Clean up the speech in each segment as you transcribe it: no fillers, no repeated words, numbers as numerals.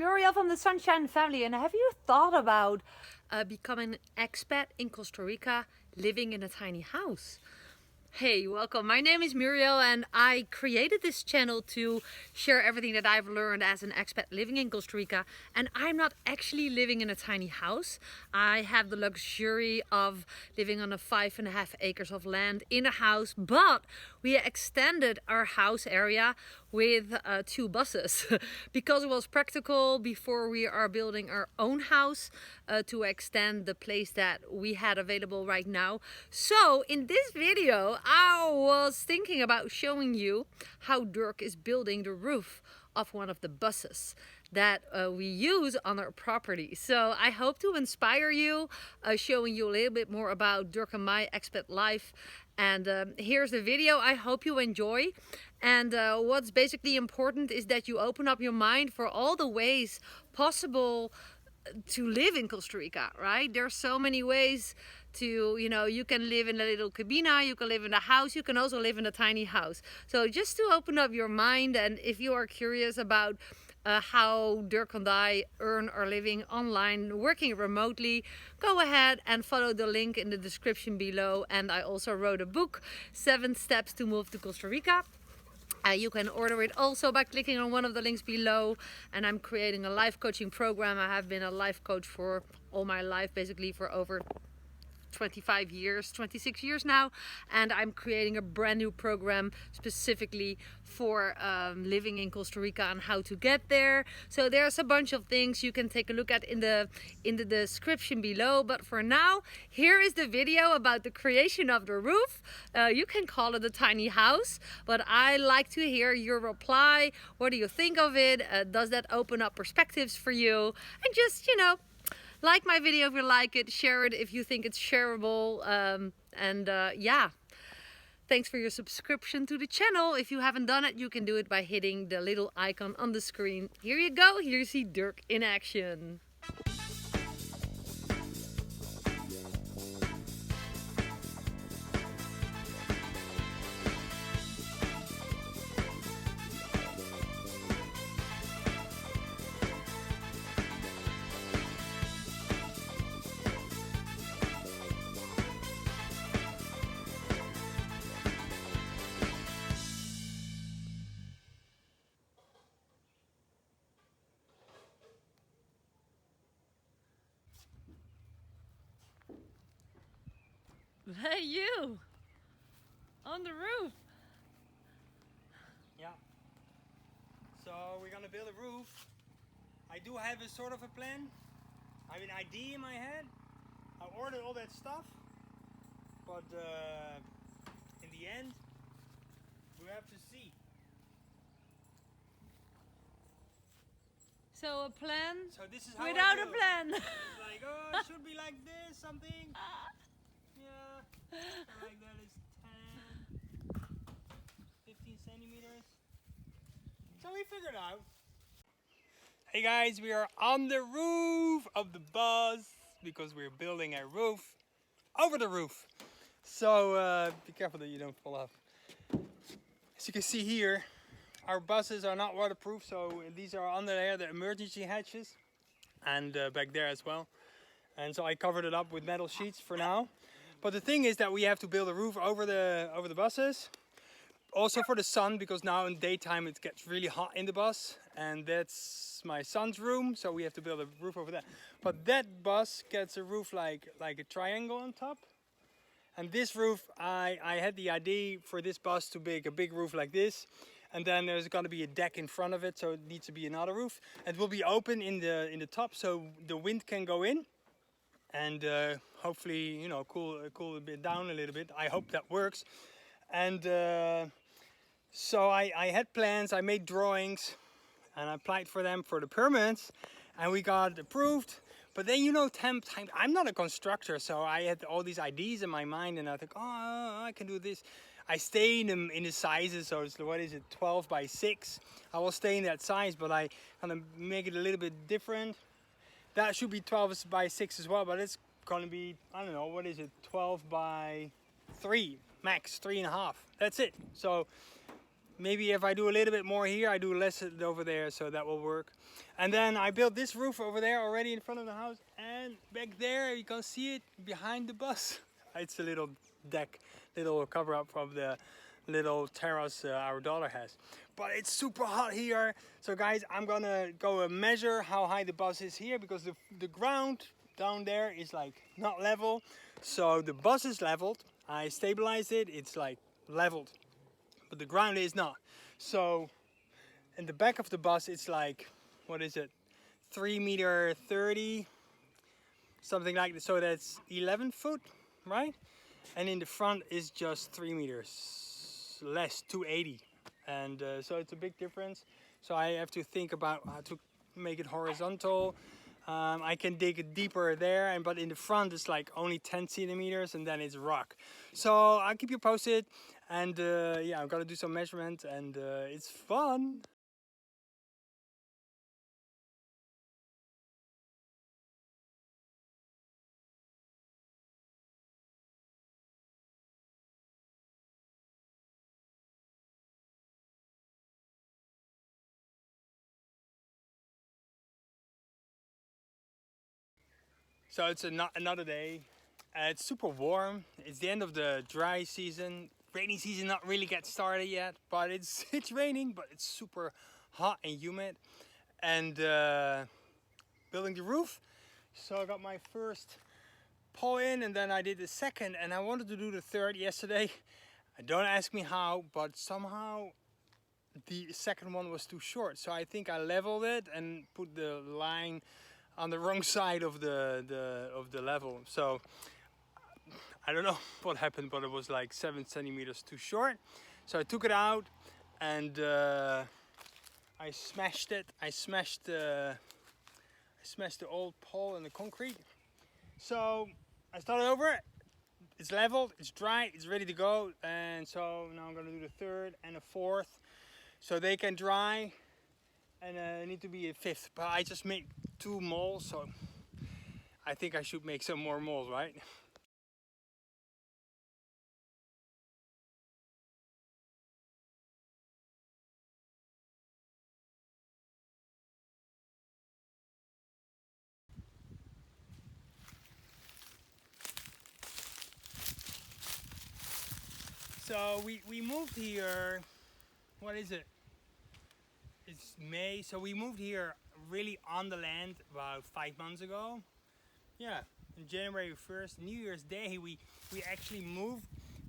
Muriel from the Sunshine Family, and have you thought about becoming an expat in Costa Rica, living in a tiny house? Hey, welcome. My name is Muriel and I created this channel to share everything that I've learned as an expat living in Costa Rica. And I'm not actually living in a tiny house. I have the luxury of living on a 5.5 acres of land in a house, but we extended our house area with 2 buses because it was practical before we are building our own house to extend the place that we had available right now. So in this video, I was thinking about showing you how Dirk is building the roof of one of the buses that we use on our property. So I hope to inspire you, showing you a little bit more about Dirk and my expat life. And here's the video. I hope you enjoy. And what's basically important is that you open up your mind for all the ways possible to live in Costa Rica, right? There's so many ways to, you can live in a little cabina, you can live in a house, you can also live in a tiny house. So just to open up your mind, and if you are curious about how Dirk and I earn our living online, working remotely, go ahead and follow the link in the description below. And I also wrote a book, 7 Steps to Move to Costa Rica. You can order it also by clicking on one of the links below. And I'm creating a life coaching program. I have been a life coach for all my life, basically for over 25 years, 26 years now, and I'm creating a brand new program specifically for living in Costa Rica and how to get there. So there's a bunch of things you can take a look at in the description below, but for now, here is the video about the creation of the roof. You can call it a tiny house, but I like to hear your reply. What do you think of it? Does that open up perspectives for you? And just, like my video if you like it, share it if you think it's shareable, yeah. Thanks for your subscription to the channel. If you haven't done it, you can do it by hitting the little icon on the screen. Here you go, here you see Dirk in action. Hey, you! On the roof! Yeah. So we're gonna build a roof. I do have a sort of a plan. I have an idea in my head. I ordered all that stuff. But in the end, we have to see. So a plan So this is how without I a do. plan. It's like, oh, it should be like this, something. Yeah, like that is 10, 15 centimeters. So we figured out. Hey guys, we are on the roof of the bus because we're building a roof over the roof. So be careful that you don't fall off. As you can see here, our buses are not waterproof, so these are under there, the emergency hatches, and back there as well. And so I covered it up with metal sheets for now. But the thing is that we have to build a roof over the buses. Also for the sun, because now in daytime it gets really hot in the bus. And that's my son's room, so we have to build a roof over that. But that bus gets a roof like a triangle on top. And this roof, I had the idea for this bus to make a big roof like this. And then there's going to be a deck in front of it, so it needs to be another roof. It will be open in the top, so the wind can go in. And hopefully, cool a bit down a little bit. I hope that works. And so I had plans, I made drawings, and I applied for them for the permits, and we got approved. But then, I'm not a constructor, so I had all these ideas in my mind, and I think, oh, I can do this. I stay in the sizes, so it's, 12 by 6. I will stay in that size, but I kind of make it a little bit different. That should be 12 by 6 as well, but it's going to be, 12 by 3, max 3.5. That's it. So maybe if I do a little bit more here, I do less over there, so that will work. And then I built this roof over there already in front of the house, and back there you can see it behind the bus. It's a little deck, little cover up of the little terrace our daughter has. But it's super hot here, so guys, I'm gonna go and measure how high the bus is here, because the ground down there is like not level. So the bus is leveled. I stabilized it, it's like leveled, but the ground is not. So in the back of the bus it's like, what is it, 3.30 meters, something like that. So that's 11 foot, right? And in the front is just 3 meters less, 280. And so it's a big difference. So I have to think about how to make it horizontal. I can dig it deeper there, but in the front it's like only 10 centimeters, and then it's rock. So I'll keep you posted, and yeah, I'm gonna do some measurement, and it's fun. So it's another day. It's super warm. It's the end of the dry season. Rainy season not really get started yet, but it's raining, but it's super hot and humid. And building the roof. So I got my first pole in, and then I did the second, and I wanted to do the third yesterday. Don't ask me how, but somehow the second one was too short. So I think I leveled it and put the line on the wrong side of the level. So I don't know what happened, but it was like 7 centimeters too short. So I took it out, and I smashed it. I smashed the old pole in the concrete. So I started over. It's leveled, it's dry, it's ready to go. And so now I'm gonna do the third and the fourth, so they can dry. And need to be a fifth, but I just made 2 moles, so I think I should make some more moles, right? So we moved here, what is it? It's May, so we moved here really on the land about 5 months ago. Yeah, on January 1st, New Year's Day, we actually moved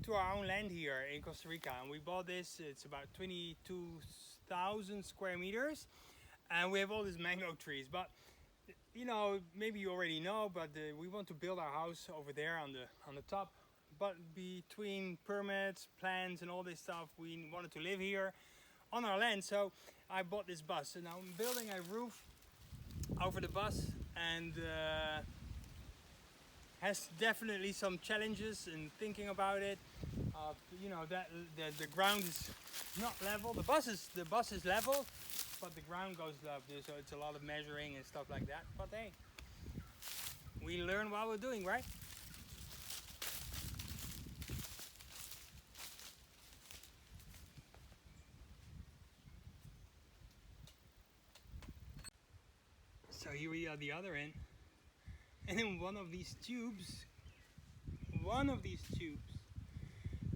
to our own land here in Costa Rica, and we bought this. It's about 22,000 square meters, and we have all these mango trees. But you know, maybe you already know, but we want to build our house over there on the top. But between permits, plans, and all this stuff, we wanted to live here on our land. So I bought this bus, and now I'm building a roof over the bus, and has definitely some challenges in thinking about it. You know, that the ground is not level. The bus is level, but the ground goes up, so it's a lot of measuring and stuff like that. But hey, we learn while we're doing, right? So here we are at the other end, and in one of these tubes,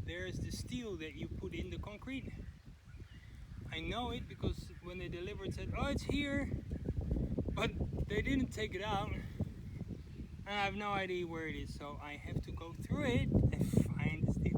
there's the steel that you put in the concrete. I know it because when they delivered, said, oh, it's here, but they didn't take it out, and I have no idea where it is, so I have to go through it and find the steel.